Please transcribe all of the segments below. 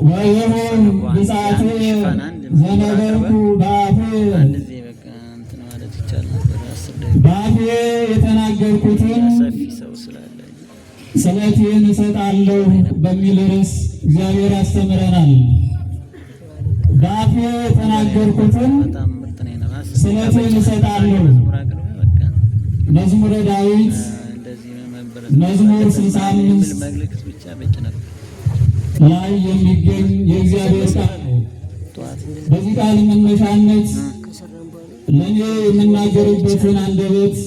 ወይም ብጻት ዘነበርኩ በአፌ በአፌ የተናገርኩትን ስለቴን እሰጣለሁ በሚል ርዕስ እግዚአብሔር ያስተምረናል። በአፌ የተናገርኩትን ስለቴን እሰጣለሁ። መዝሙረ ዳዊት መዝሙር 65 ላይ የሚገኝ የእግዚአብሔር ቃል ነው። በዚህ ቃል መነሻነት ለእኔ የምናገርበትን አንደበት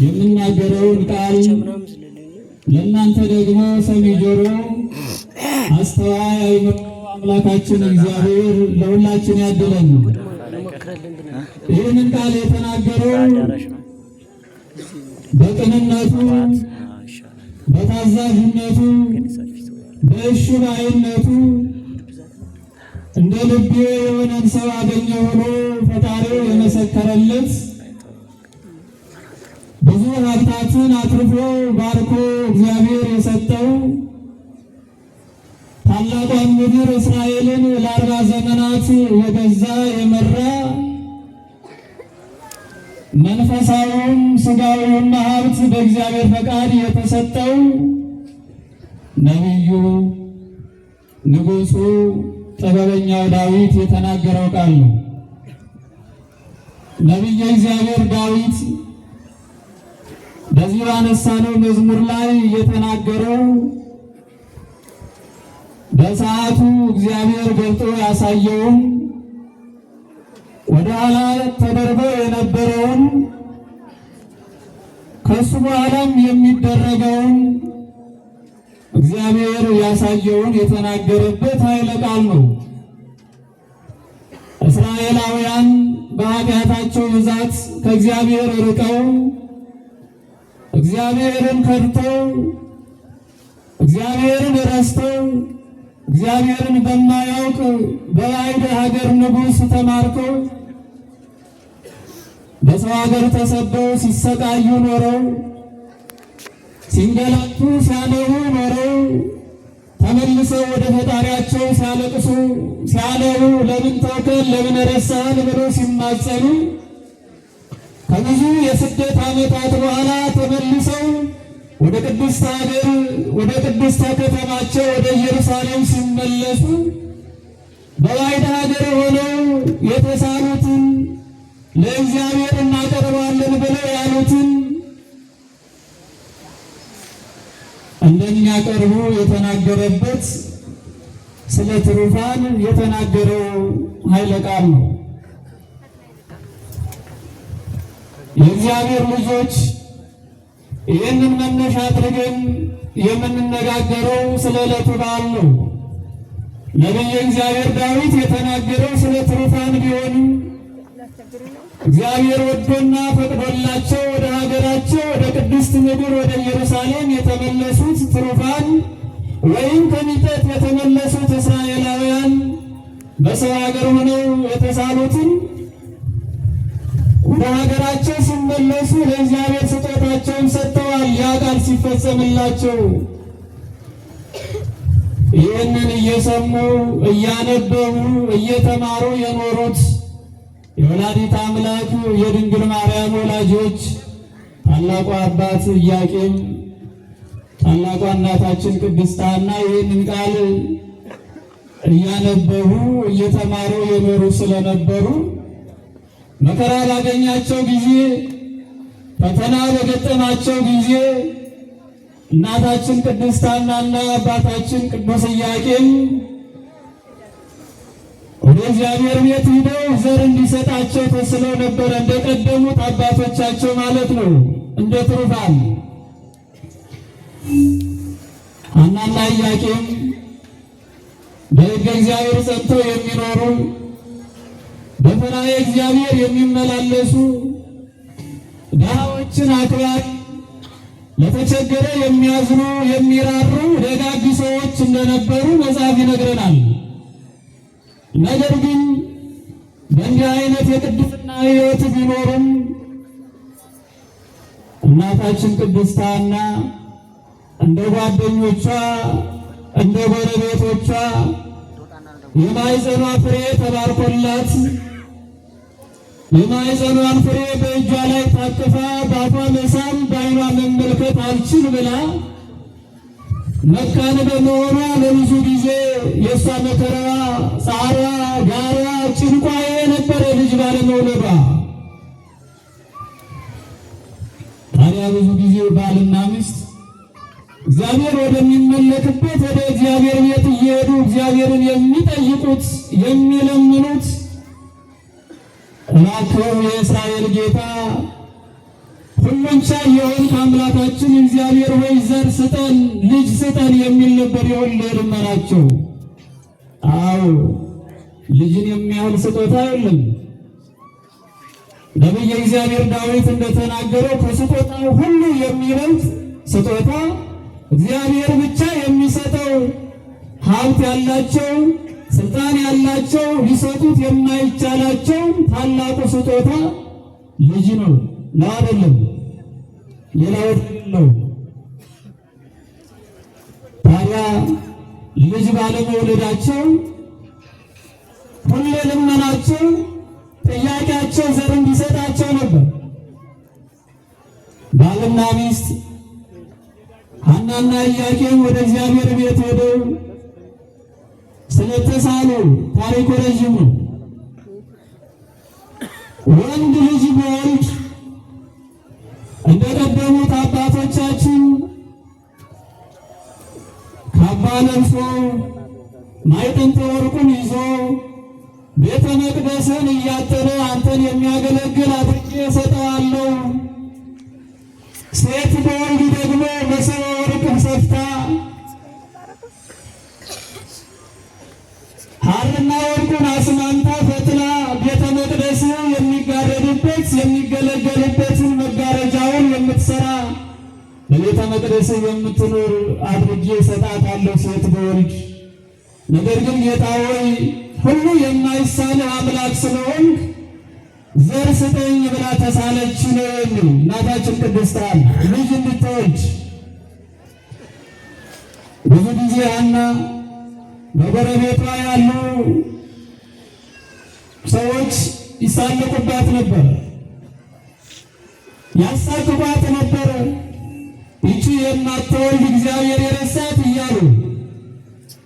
የምናገረውን ቃል ለእናንተ ደግሞ ሰሚ ጆሮ አስተዋይ አይምሮ አምላካችን እግዚአብሔር ለሁላችን ያድለን። ይህንን ቃል የተናገረው በቅንነቱ በታዛዥነቱ በእሺ ባይነቱ እንደ ልቤ የሆነን ሰው አገኘ ሆኖ ፈጣሪው የመሰከረለት ብዙ ሀብታትን አትርፎ ባርኮ እግዚአብሔር የሰጠው ታላቋን ምድር እስራኤልን ለ40 ዘመናት የገዛ የመራ መንፈሳዊም ሥጋዊውም ሀብት በእግዚአብሔር ፈቃድ የተሰጠው ነቢዩ ንጉሡ ጥበበኛው ዳዊት የተናገረው ቃል ነው። ነቢየ እግዚአብሔር ዳዊት በዚህ ባነሳነው መዝሙር ላይ የተናገረው በሰዓቱ እግዚአብሔር ገልጦ ያሳየውን ወደ ኋላ ተደርጎ የነበረውን ከሱ በኋላም የሚደረገውን እግዚአብሔር ያሳየውን የተናገረበት ኃይለ ቃል ነው። እስራኤላውያን በኃጢአታቸው ብዛት ከእግዚአብሔር ርቀው እግዚአብሔርን ከድተው እግዚአብሔርን ረስተው እግዚአብሔርን በማያውቅ በባዕድ ሀገር ንጉሥ ተማርከው በሰው ሀገር ተሰደው ሲሰቃዩ ኖረው ሲንገላቱ ሲያነቡ ኖረው ተመልሰው ወደ ፈጣሪያቸው ሲያለቅሱ ሲያነቡ ለምን ተውከን ለምን ረሳህን ብለው ሲማጸኑ ከብዙ የስደት ዓመታት በኋላ ተመልሰው ወደ ቅድስት ሀገር ወደ ቅድስት ከተማቸው ወደ ኢየሩሳሌም ሲመለሱ በባዕድ ሀገር ሆነው የተሳሉትን ለእግዚአብሔር እናቀርባለን ብለው ያሉትን እንደሚያቀርቡ የተናገረበት ስለ ትሩፋን የተናገረው ኃይለ ቃል ነው። የእግዚአብሔር ልጆች ይህንን መነሻ አድርገን የምንነጋገረው ስለ ዕለቱ በዓል ነው። ነቢየ እግዚአብሔር ዳዊት የተናገረው ስለ ትሩፋን ቢሆንም እግዚአብሔር ወዶና ፈቅዶላቸው ወደ ሀገራቸው ወደ ቅድስት ምድር ወደ ኢየሩሳሌም የተመለሱት ትሩፋን ወይም ከሚጠት የተመለሱት እስራኤላውያን በሰው ሀገር ሆነው የተሳሉትን ወደ ሀገራቸው ሲመለሱ ለእግዚአብሔር ስጦታቸውን ሰጥተዋል። ያ ቃል ሲፈጸምላቸው ይህንን እየሰሙ እያነበቡ እየተማሩ የኖሩት የወላዲት አምላክ የድንግል ማርያም ወላጆች ታላቁ አባት ኢያቄም፣ ታላቋ እናታችን ቅድስት ሐና ይህንን ቃል እያነበቡ እየተማሩ የኖሩ ስለነበሩ መከራ ባገኛቸው ጊዜ ፈተና በገጠማቸው ጊዜ እናታችን ቅድስት ሐናና አባታችን ቅዱስ ኢያቄም ወደ እግዚአብሔር ቤት ሄደው ዘር እንዲሰጣቸው ተስለው ነበረ። እንደቀደሙት አባቶቻቸው ማለት ነው። እንደ ትሩፋን ሐናና ኢያቄም በሕገ እግዚአብሔር ጸንተው የሚኖሩ በፈሪሃ እግዚአብሔር የሚመላለሱ ድሃዎችን አክባሪ ለተቸገረ የሚያዝኑ የሚራሩ ደጋግ ሰዎች እንደነበሩ መጽሐፍ ይነግረናል። ነገር ግን በእንዲህ አይነት የቅድስና ሕይወት ቢኖሩም እናታችን ቅድስት ሐና እንደ ጓደኞቿ እንደ ጎረቤቶቿ የማኅፀኗ ፍሬ ተባርኮላት የማኅፀኗን ፍሬ በእጇ ላይ ታቅፋ በአፏ መሳም በዓይኗ መመልከት አልችል ብላ መካን በመሆኗ ለብዙ ጊዜ የእሷ መከራዋ፣ ጻሯ፣ ጋሯ፣ ጭንቋ የነበረ ልጅ ባለመውለዷ ታዲያ ብዙ ጊዜ ባልና ሚስት እግዚአብሔር ወደሚመለክበት ወደ እግዚአብሔር ቤት እየሄዱ እግዚአብሔርን የሚጠይቁት የሚለምኑት እባክህ የእስራኤል ጌታ ሁሉን ቻይ የሆንክ አምላካችን እግዚአብሔር ሆይ ዘር ስጠን፣ ልጅ ስጠን የሚል ነበር የሁሌ ልመናቸው። አዎ ልጅን የሚያህል ስጦታ የለም። ነቢየ እግዚአብሔር ዳዊት እንደተናገረው ከስጦታው ሁሉ የሚበልጥ ስጦታ እግዚአብሔር ብቻ የሚሰጠው ሀብት ያላቸው ስልጣን ያላቸው ሊሰጡት የማይቻላቸው ታላቁ ስጦታ ልጅ ነው። አይደለም ሌላው ነው። ታዲያ ልጅ ባለመውለዳቸው ሁሌ ልመናቸው ጥያቄያቸው ዘር እንዲሰጣቸው ነበር። ባልና ሚስት ሐናና ኢያቄም ወደ እግዚአብሔር ቤት ሄደው ስለተሳሉ ታሪኩ ረዥም ነው። ወንድ ልጅ ቢወልድ እንደቀደሙት አባቶቻችን ካባ ለብሶ ማዕጠንተ ወርቁን ይዞ ቤተ መቅደስን እያጠነ አንተን የሚያገለግል አድርጌ እሰጠዋለሁ፣ ሴት በወልድ ደግሞ መሶበ ወርቅን ሰፍታ ሐርና ወርቁን አስማምታ ፈትላ ቤተ መቅደስ የሚጋረድበት የሚገለገልበትን መጋረጃውን የምትሰራ በቤተ መቅደስ የምትኖር አድርጌ እሰጣታለሁ ሴት በወልድ። ነገር ግን ጌታ ሆይ ሁሉ የማይሳንህ አምላክ ስለሆንክ ዘር ስጠኝ ብላ ተሳለች ነው የሚሉ እናታችን ቅድስት ሐና ልጅ እንድትወልድ። ብዙ ጊዜ ሐና በጎረቤቷ ያሉ ሰዎች ይሳለቁባት ነበር፣ ያሳቅቋት ነበር። ይቺ የማትወልድ እግዚአብሔር የረሳት እያሉ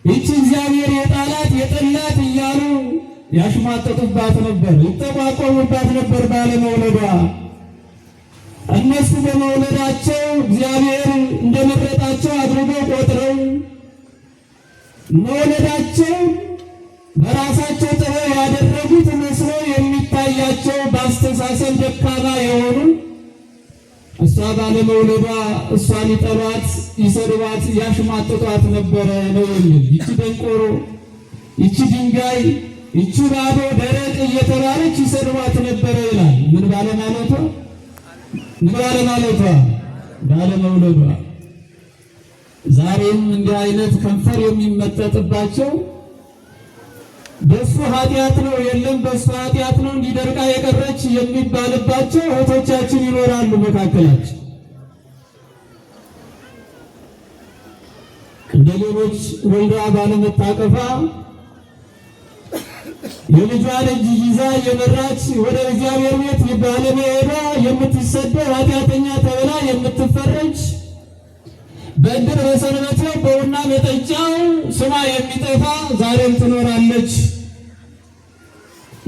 ይቺ እግዚአብሔር የጣላት የጠላት እያሉ ያሽማጠጡባት ነበር፣ ይጠቋቆሙባት ነበር ባለመውለዷ። እነሱ በመውለዳቸው እግዚአብሔር እንደመረጣቸው አድርገው ቆጥረው መውለዳቸው በራሳቸው ጥበብ ያደረጉት መስሎ የሚታያቸው በአስተሳሰብ ደካማ የሆኑ እሷ ባለመውለዷ እሷን ይጠሏት፣ ይሰድቧት፣ ያሽማጥጧት ነበረ ነው የሚል። ይቺ ደንቆሮ፣ ይቺ ድንጋይ፣ ይቺ ባዶ ደረቅ እየተባለች ይሰድቧት ነበረ ይላል። ምን ባለማለቷ? ምን ባለማለቷ? ባለመውለዷ። ዛሬም እንዲህ አይነት ከንፈር የሚመጠጥባቸው በሱ ኃጢአት ነው የለም በሱ ኃጢአት ነው እንዲደርቃ የቀረች የሚባልባቸው እህቶቻችን ይኖራሉ መካከላችን። እንደ ሌሎች ወልዳ ባለመታቀፋ የልጇን እጅ ይዛ የመራች ወደ እግዚአብሔር ቤት ባለመሄዷ የምትሰደው ኃጢአተኛ ተብላ የምትፈረጅ በእድር በሰንበቴው በቡና መጠጫው ስሟ የሚጠፋ ዛሬም ትኖራለች።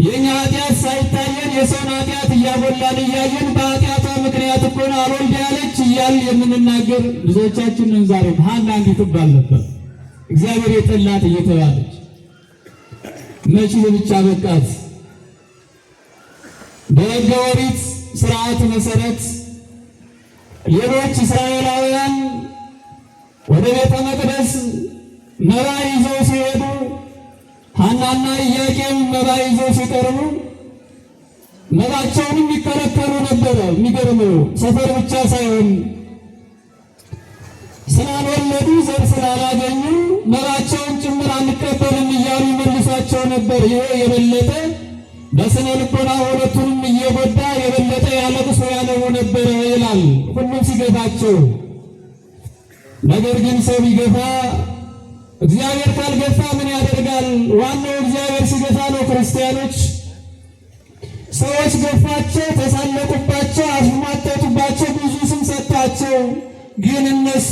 የኛ ኃጢአት ሳይታየን የሰውን ኃጢአት እያጎላን እያየን በኃጢአቷ ምክንያት እኮ ነው አልወልድ ያለች እያል የምንናገር ብዙዎቻችን ነን። ዛሬም ሐና እንዲህ ትባል ነበር፣ እግዚአብሔር የጠላት እየተባለች መቼ ብቻ በቃት። በሕገ ኦሪት ሥርዓት መሰረት ሌሎች እስራኤላውያን ወደ ቤተ መቅደስ መባ ይዘው ሲሄዱ ሐናና ኢያቄም መባ ይዘው ሲቀርቡ መባቸውንም ይከለከሉ ነበረ። የሚገርመው ሰፈር ብቻ ሳይሆን ስላልወለዱ ዘር ስላላገኙ መባቸውን ጭምር አንቀበልም እያሉ ይመልሷቸው ነበር። ይሄ የበለጠ በስነ ልቦና ሁለቱንም እየጎዳ የበለጠ ያለቅሱ ያለው ነበረ ይላል ሁሉም ሲገፋቸው። ነገር ግን ሰው ቢገፋ እግዚአብሔር ካልገፋ ምን ያደርጋል? ዋናው እግዚአብሔር ሲገፋ ነው። ክርስቲያኖች ሰዎች ገፋቸው፣ ተሳለቁባቸው፣ አስሟጠጡባቸው፣ ብዙ ስም ሰጥቷቸው፣ ግን እነሱ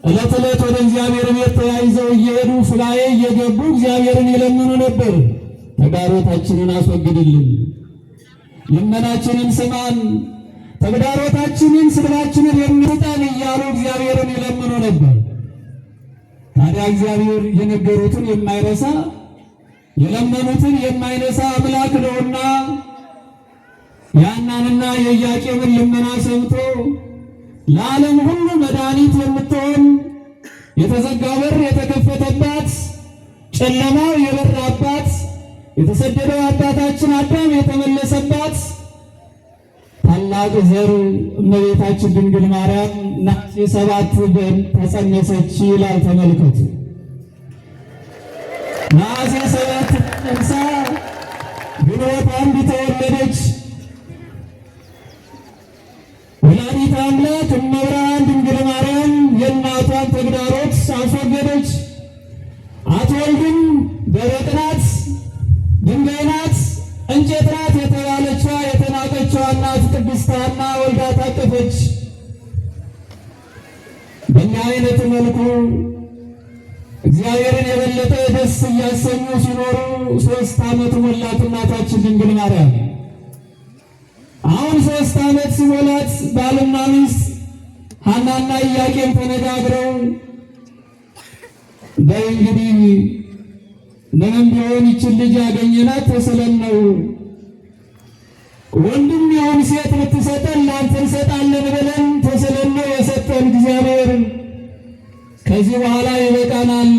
ዕለት ዕለት ወደ እግዚአብሔር ቤት ተያይዘው እየሄዱ ሱባኤ እየገቡ እግዚአብሔርን ይለምኑ ነበር። ተግዳሮታችንን አስወግድልን፣ ልመናችንን ስማን፣ ተግዳሮታችንን ስድባችንን የሚውጠን እያሉ እግዚአብሔርን ይለምኑ ነበር። ታዲያ እግዚአብሔር የነገሩትን የማይረሳ የለመኑትን የማይነሳ አምላክ ነውና የሐናንና የኢያቄምን ልመና ሰምቶ ለዓለም ሁሉ መድኃኒት የምትሆን የተዘጋው በር የተከፈተባት፣ ጨለማው የበራባት፣ የተሰደደው አባታችን አዳም የተመለሰባት ታላቅ ዘር እመቤታችን ድንግል ማርያም ነሐሴ 7 ተጸነሰች ይላል። ተመልከቱ። ነሐሴ 7 ተጸንሳ ግንቦት 1 ተወለደች። ወላዲተ አምላክ እመብርሃን ድንግል ማርያም የእናቷን ተግዳሮት አስወገደች። አትወልድም፣ ደረቅ ናት፣ ድንጋይ ናት፣ እንጨት ናት የተባለችዋ የተናቀችዋ እናት ቅድስት ሐና ወልዳ ታቀፈች። በእኛ አይነት መልኩ እግዚአብሔርን የበለጠ ደስ እያሰኙ ሲኖሩ 3 ዓመት ሞላት እናታችን ድንግል ማርያም። አሁን 3 ዓመት ሲሞላት ባልና ሚስት ሐናና ኢያቄም ተነጋግረው በእንግዲህ ምንም ቢሆን ይችን ልጅ ያገኘናት ተስለን ነው፣ ወንድም ይሁን ሴት ብትሰጠን ላንተ እንሰጣለን ብለን ተስለን ነው የሰጠን እግዚአብሔር። ከዚህ በኋላ ይበቃናል።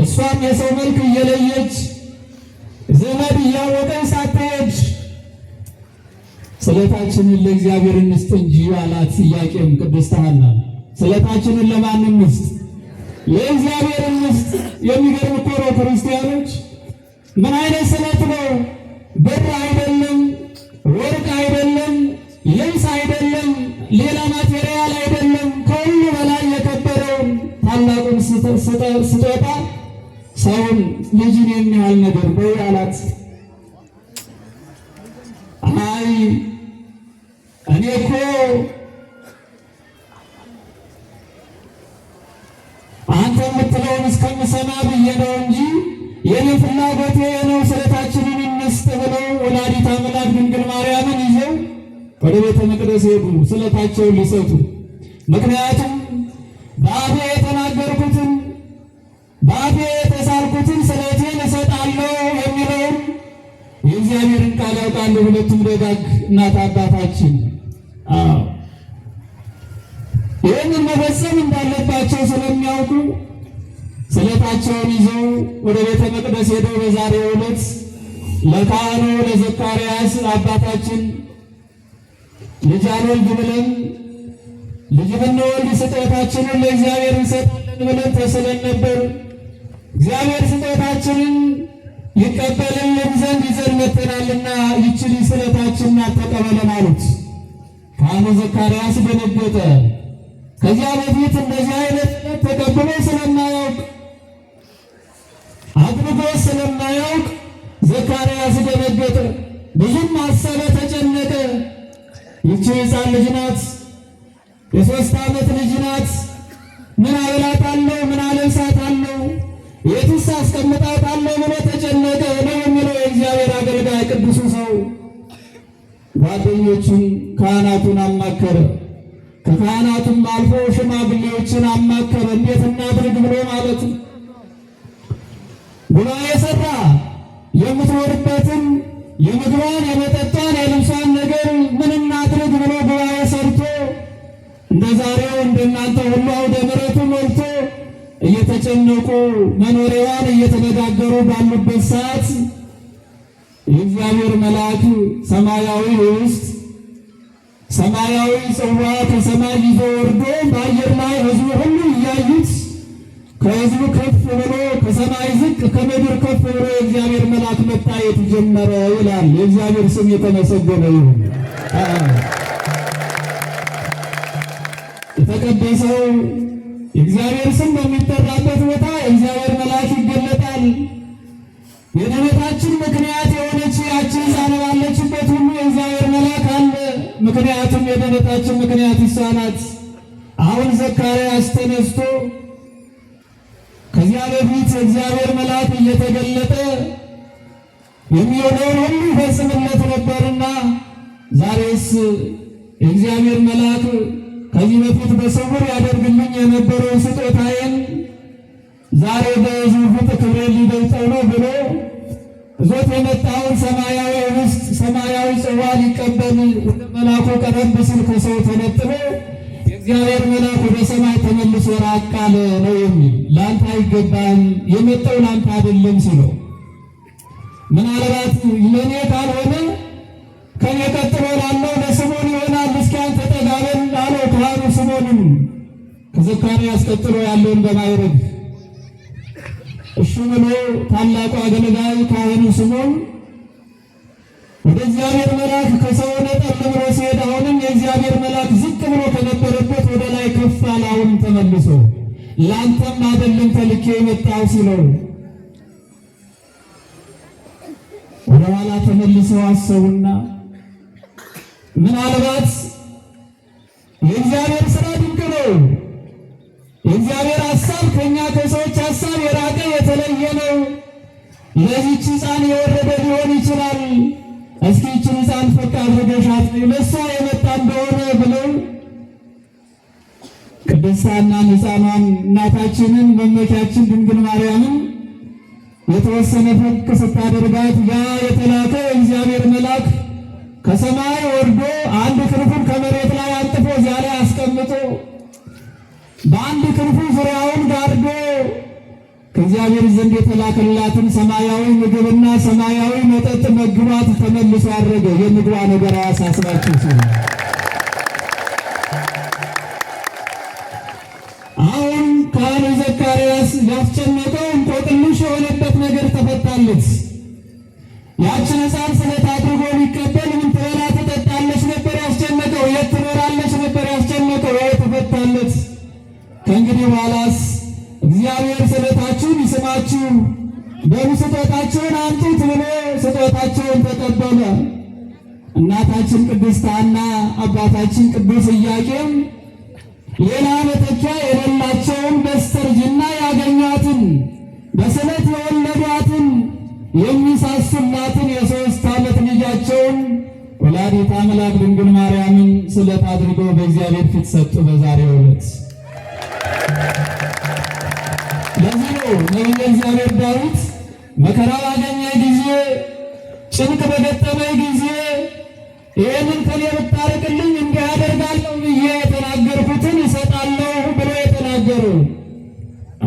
እሷም የሰው መልክ እየለየች ዘመድ እያወቀች ሳትሄድ ስለታችንን ለእግዚአብሔር እንስጥ እንጂ አላት ኢያቄም ቅድስት ሐና። ስለታችንን ለማን እንስጥ? ለእግዚአብሔር እንስጥ። የሚገርም እኮ ነው ክርስቲያኖች። ምን አይነት ስለት ነው? ብር አይደለም፣ ወርቅ አይደለም፣ ልብስ አይደለም፣ ሌላ ማቴሪያል አይደለም። ከሁሉ በላይ የከበረውን ታላቁን ስጦታ ሰውን ልጅን የሚያህል ነገር በይ አላት። አይ እኔ እኮ አንተ የምትለውን እስከምሰማ ብዬ ነው እንጂ የኔ ፍላጎቴ ነው፣ ስለታችንን እንስጥ ብለው ወላዲተ አምላክ ድንግል ማርያምን ይዘው ወደ ቤተ መቅደስ ሄዱ ስለታቸውን ሊሰጡ። ምክንያቱም በአፌ የተናገርኩትን በአፌ የተሳልኩትን ስለቴን እሰጣለሁ የሚለውን የእግዚአብሔርን ቃል ያውቃሉ ሁለቱም ደጋግ እናት አባታችን። ይህንን መፈጸም እንዳለባቸው ስለሚያውቁ ስለታቸውን ይዘው ወደ ቤተ መቅደስ ሄደው በዛሬው ዕለት ለካህኑ ለዘካርያስ አባታችን ልጅ አንወልድ ብለን ልጅ ብንወልድ ስጦታችንን ለእግዚአብሔር እንሰጣለን ብለን ተስለን ነበር። እግዚአብሔር ስጦታችንን ይቀበልልን ዘንድ ይዘን መጥተናልና ይችል ስለታችንን አትቀበለን አሉት። ካህኑ ዘካርያስ ደነገጠ። ከዚያ በፊት እንደዚህ አይነት ተቀብሎ ስለማያውቅ አድርጎ ስለማያውቅ ዘካርያስ ደነገጠ። ብዙም አሰበ፣ ተጨነቀ። ይቺ ሕፃን ልጅ ናት፣ የ3 ዓመት ልጅ ናት። ምን አበላታለሁ? ምን አለብሳታለሁ? የትስ አስቀምጣታለሁ ብሎ ተጨነቀ ነው የሚለው የእግዚአብሔር አገልጋይ ቅዱሱ ሰው። ጓደኞቹን ካህናቱን አማከረ። ከካህናቱም አልፎ ሽማግሌዎችን አማከረ። እንዴት እናድርግ ብሎ ማለት ነው። ጉባኤ ሰራ። የምትኖርበትን የምግቧን፣ የመጠጧን፣ የልብሷን ነገር ምን እናድርግ ብሎ ጉባኤ ሰርቶ እንደ ዛሬው እንደናንተ ሁሉ አውደ ምሕረቱ ሞልቶ እየተጨነቁ መኖሪያዋን እየተነጋገሩ ባሉበት ሰዓት የእግዚአብሔር መልአክ ሰማያዊ ውስጥ ሰማያዊ ጽዋ ከሰማይ ይዞ ወርዶ በአየር ላይ ሕዝቡ ሁሉ እያዩት ከሕዝቡ ከፍ ብሎ ከሰማይ ዝቅ ከምድር ከፍ ብሎ የእግዚአብሔር መልአክ መታየት ጀመረ ይላል። የእግዚአብሔር ስም የተመሰገነ ይሁን። የተቀደሰው የእግዚአብሔር ስም በሚጠራበት ቦታ የእግዚአብሔር መልአክ ይገለጣል። የድኅነታችን ምክንያት የሆነች ያቺ ሕፃን ባለችበት ሁሉ የእግዚአብሔር መልአክ አለ። ምክንያቱም የድኅነታችን ምክንያት እሷ ናት። አሁን ዘካርያስ ተነስቶ ከዚያ በፊት እግዚአብሔር መልአክ እየተገለጠ የሚሆነውን ሁሉ ይፈጽምለት ነበርና ዛሬስ የእግዚአብሔር መልአክ ከዚህ በፊት በስውር ያደርግልኝ የነበረው ስጦታዬን ዛሬ በሕዝቡ ፊት ክብሬን ሊገልጠው ነው ብሎ እዞት የመጣውን ሰማያዊ ኅብስት ሰማያዊ ጽዋ ሊቀበል ወደ መልአኩ ቀረብ ሲል ከሰው ተነጥሎ የእግዚአብሔር መልአክ ወደ ሰማይ ተመልሶ ራቅ አለ ነው የሚል። ለአንተ አይገባም፣ የመጣው ለአንተ አይደለም ሲለው ምናልባት ለእኔ ካልሆነ ከኔ ቀጥሎ ላለው ለስምዖን ይሆናል፣ እስኪ አንተ ጠጋ በል አለው ካህኑ ስምዖንን ከዘካርያስ ቀጥሎ ያለውን በማዕረግ እሺ ብሎ ታላቁ አገልጋይ ካህኑ ስምዖን ወደ እግዚአብሔር መልአክ ከሰው ነጠል ብሎ ሲሄድ አሁንም የእግዚአብሔር መልአክ ዝቅ ብሎ ከነበረበት ወደ ላይ ከፍ አለ። አሁንም ተመልሶ ለአንተም አይደለም ተልኬ የመጣው ሲለው ወደ ኋላ ተመልሰው አሰቡና ምናልባት የእግዚአብሔር ሥራ ድንቅ ነው፣ የእግዚአብሔር ሐሳብ ከእኛ ከሰዎች ሐሳብ የራቀ የተለየ ነው፣ ለዚህች ሕፃን የወረደ ሊሆን ይችላል፣ እስኪ ይህችን ሕፃን ፈቅ አድርገሻት ለእሷ የመጣ እንደሆነ ብለው ቅድስታናን ሕፃኗን እናታችንን መመኪያችን ድንግል ማርያምን የተወሰነ ፈቅ ስታደርጋት ያ የተላከ እግዚአብሔር መልአክ ከሰማይ ወርዶ አንድ ክንፉን ከመሬት ላይ አንጥፎ እዚያ ላይ አስቀምጦ በአንድ ክንፉ ዙሪያውን ጋርዶ ከእግዚአብሔር ዘንድ የተላከላትን ሰማያዊ ምግብና ሰማያዊ መጠጥ መግባት ተመልሶ አድረገ። የምግቧ ነገር አያሳስባችሁ ሲሆን አሁን ካህኑ ዘካርያስ ያስጨነቀው እንቆቅልሽ የሆነበት ነገር ተፈታለት። ያችን ሕፃን ስለት አድርጎ ሊቀበል ምን ትበላ ትጠጣለች ነበር ያስጨነቀው፣ የት ትኖራለች ነበር ያስጨነቀው። ተፈታለት። ከእንግዲህ በኋላስ እግዚአብሔር ስለታችሁን ይስማችሁ፣ በሉ ስጦታችሁን አምጡት ብሎ ስጦታቸውን ተቀበለ። እናታችን ቅድስት ሐና አባታችን ቅዱስ ኢያቄም ሌላ መተኪያ የሌላቸውን በስተርጅና ያገኟትን በስለት የወለዷትን የሚሳሱላትን የ3 ዓመት ልጃቸውን ወላዲተ አምላክ ድንግል ማርያምን ስለት አድርገው በእግዚአብሔር ፊት ሰጡ በዛሬው ዕለት። ለዚህ ነው ነቢየ እግዚአብሔር ዳዊት መከራ ባገኘ ጊዜ ጭንቅ በገጠመ ጊዜ ይህንን ከኔ ብታርቅልኝ እንዲህ አደርጋለሁ ብዬ የተናገርኩትን እሰጣለሁ ብሎ የተናገሩ።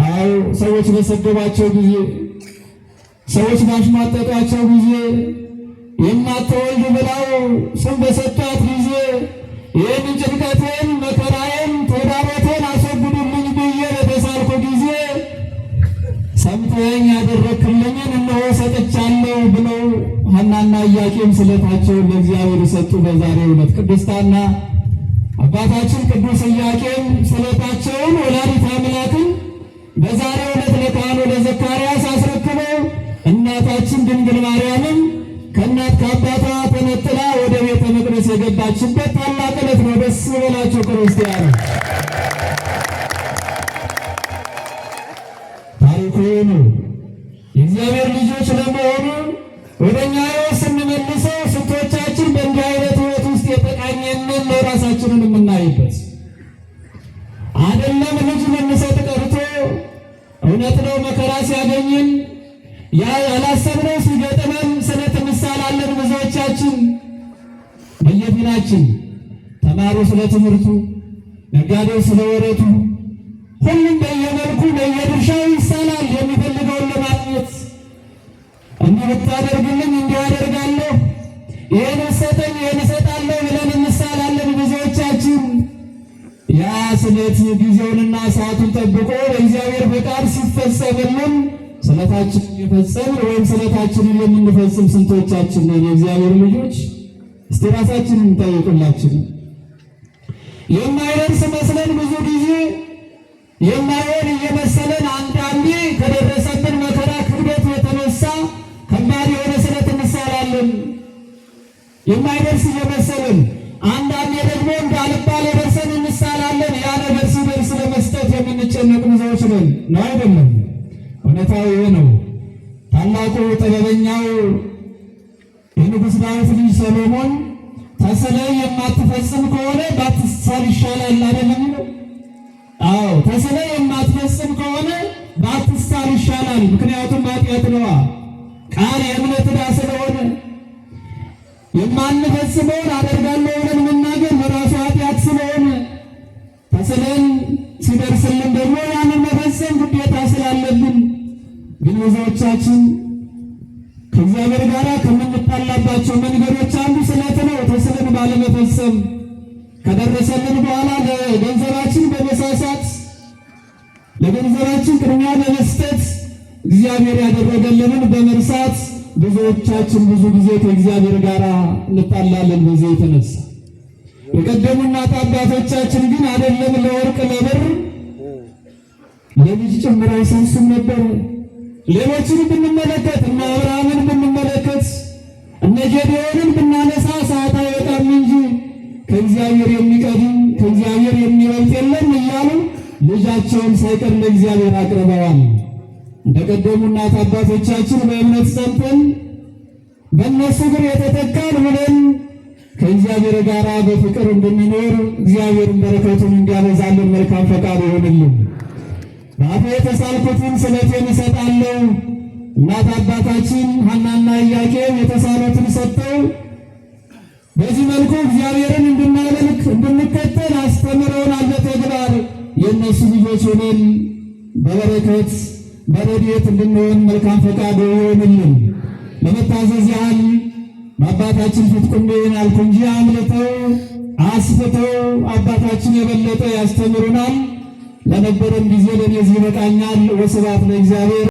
አዎ ሰዎች በሰደቧቸው ጊዜ፣ ሰዎች ባሽሟጠጧቸው ጊዜ፣ የማትወልድ ብለው ስም በሰጧት ጊዜ ይህንን ጭንቀቴን መከራዬን ተግዳሮቴን አስወግዱልኝ ብዬ በተሳልኩ ጊዜ ሰምተኸኝ ያደረግክልኝን እነሆ ሰጥቻለሁ ብለው ሐናና ኢያቄም ስለታቸውን ለእግዚአብሔር ሰጡ። በዛሬው ዕለት ቅድስት ሐና አባታችን ቅዱስ ኢያቄም ስለታቸውን ወላዲተ አምላክን በዛሬው ዕለት ለካህኑ ለዘካርያስ አስረክበው እናታችን ድንግል ማርያምን ከእናት ከአባቷ ተነጥላ ወደ ቤተ መቅደስ የገባችበት ታላቅ ዕለት ነው። ደስ ይበላችሁ ክርስቲያኖች። ታሪኩ ነው። የእግዚአብሔር ልጆች ለመሆኑ ወደ እኛ ሕይወት ስንመልሰው ስንቶቻችን በእንዲህ አይነት ሕይወት ውስጥ የተቃኘንን ለራሳችንን የምናይበት አይደለም። ልጅ ልንሰጥ ቀርቶ እውነት ነው መከራ ሲያገኝን ያላሰብነው ሲገጥመን ስለት እንሳላለን። ብዙዎቻችን በየፊናችን ተማሩ ስለ ትምህርቱ፣ ነጋዴው ስለ ወረቱ፣ ሁሉም በየመልኩ በየድርሻው ይሳላል የሚፈልገውን ለማግኘት። እንዲህ ብታደርግልኝ እንዲህ አደርጋለሁ፣ ይህን ሰጠኝ ይህን እሰጣለሁ ብለን እንሳላለን ብዙዎቻችን። ያ ስለት ጊዜውንና ሰዓቱን ጠብቆ በእግዚአብሔር ፈቃድ ሲፈጸምልን ስለታችንን የፈጸምን ወይም ስለታችንን የምንፈጽም ስንቶቻችን ነን? የእግዚአብሔር ልጆች እስቲ ራሳችንን እንጠይቅላችን። የማይደርስ መስለን ብዙ ጊዜ የማይሆን እየመሰለን አንዳንዴ ከደረሰብን መከራ ክብደት የተነሳ ከባድ የሆነ ስለት እንሳላለን። የማይደርስ እየመሰለን አንዳንዴ ደግሞ እንዳልባል ደርሰን እንሳላለን። ያ ነገር ሲደርስ ለመስጠት የምንጨነቅ ብዙዎች ነን። ነው አይደለም? እውነታው ይህ ነው። ታላቁ ጥበበኛው የንጉሥ ዳዊት ልጅ ሰሎሞን ተስለህ የማትፈጽም ከሆነ ባትሳል ይሻላል አይደለም? አዎ፣ ተስለህ የማትፈጽም ከሆነ ባትሳል ይሻላል። ምክንያቱም ኃጢአት ነዋ። ቃል የእምነት ዕዳ ስለሆነ የማንፈጽመውን አደርጋለሁ ብለን መናገር በራሱ ኃጢአት ስለሆነ ተስለን ሲደርስልን ደግሞ ያንን መፈጸም ግዴታ ስላለብን ግን ብዙዎቻችን ከእግዚአብሔር ጋር ከምንጣላባቸው መንገዶች አንዱ ስለት ነው። ተስለን ባለመፈጸም ከደረሰልን በኋላ ለገንዘባችን በመሳሳት ለገንዘባችን ቅድሚያ በመስጠት እግዚአብሔር ያደረገልንን በመርሳት ብዙዎቻችን ብዙ ጊዜ ከእግዚአብሔር ጋር እንጣላለን። በዚህ የተነሳ የቀደሙ እናት አባቶቻችን ግን አይደለም ለወርቅ ለብር ለልጅ ጭምር አይሳሱም ነበር። ሌሎችን ብንመለከት እነ አብርሃምን ብንመለከት እነ ጌዴዎንን ብናነሳ ሰዓት አይወጣም እንጂ ከእግዚአብሔር የሚቀድም ከእግዚአብሔር የሚበልጥ የለም እያሉ ልጃቸውን ሳይቀር ለእግዚአብሔር አቅርበዋል። እንደቀደሙ እናት አባቶቻችን በእምነት ጸንተን በእነሱ እግር የተተካን ብለን ከእግዚአብሔር ጋር በፍቅር እንድንኖር እግዚአብሔርን በረከቱን እንዲያበዛልን መልካም ፈቃድ ይሆንልን። በአፌ የተሳልኩትን ስለቴን እሰጣለሁ። እናት አባታችን ሐናና ኢያቄም የተሳሉትን ሰጥተው በዚህ መልኩ እግዚአብሔርን እንድናመልክ እንድንከተል አስተምረውናል። በተግባር የእነሱ ልጆች ሆነን በበረከት በረድኤት እንድንሆን መልካም ፈቃዱ ይሆንልን። ለመታዘዝ ያህል በአባታችን ፊት ቁሜ አልኩ እንጂ አምልተው አስፍተው አባታችን የበለጠ ያስተምሩናል። ለነበረን ጊዜ ለዚህ ይበቃኛል። ወስብሐት ለእግዚአብሔር።